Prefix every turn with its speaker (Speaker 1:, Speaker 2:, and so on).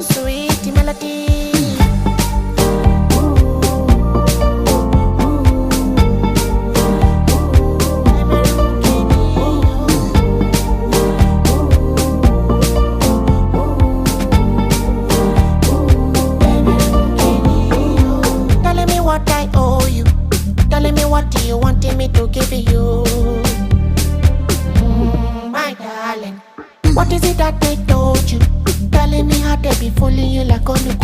Speaker 1: sweet melody. Telling me what I owe you, telling me what you wanted me to give you. My darling, what is it that they told you? Telling me how they be fooling you like on the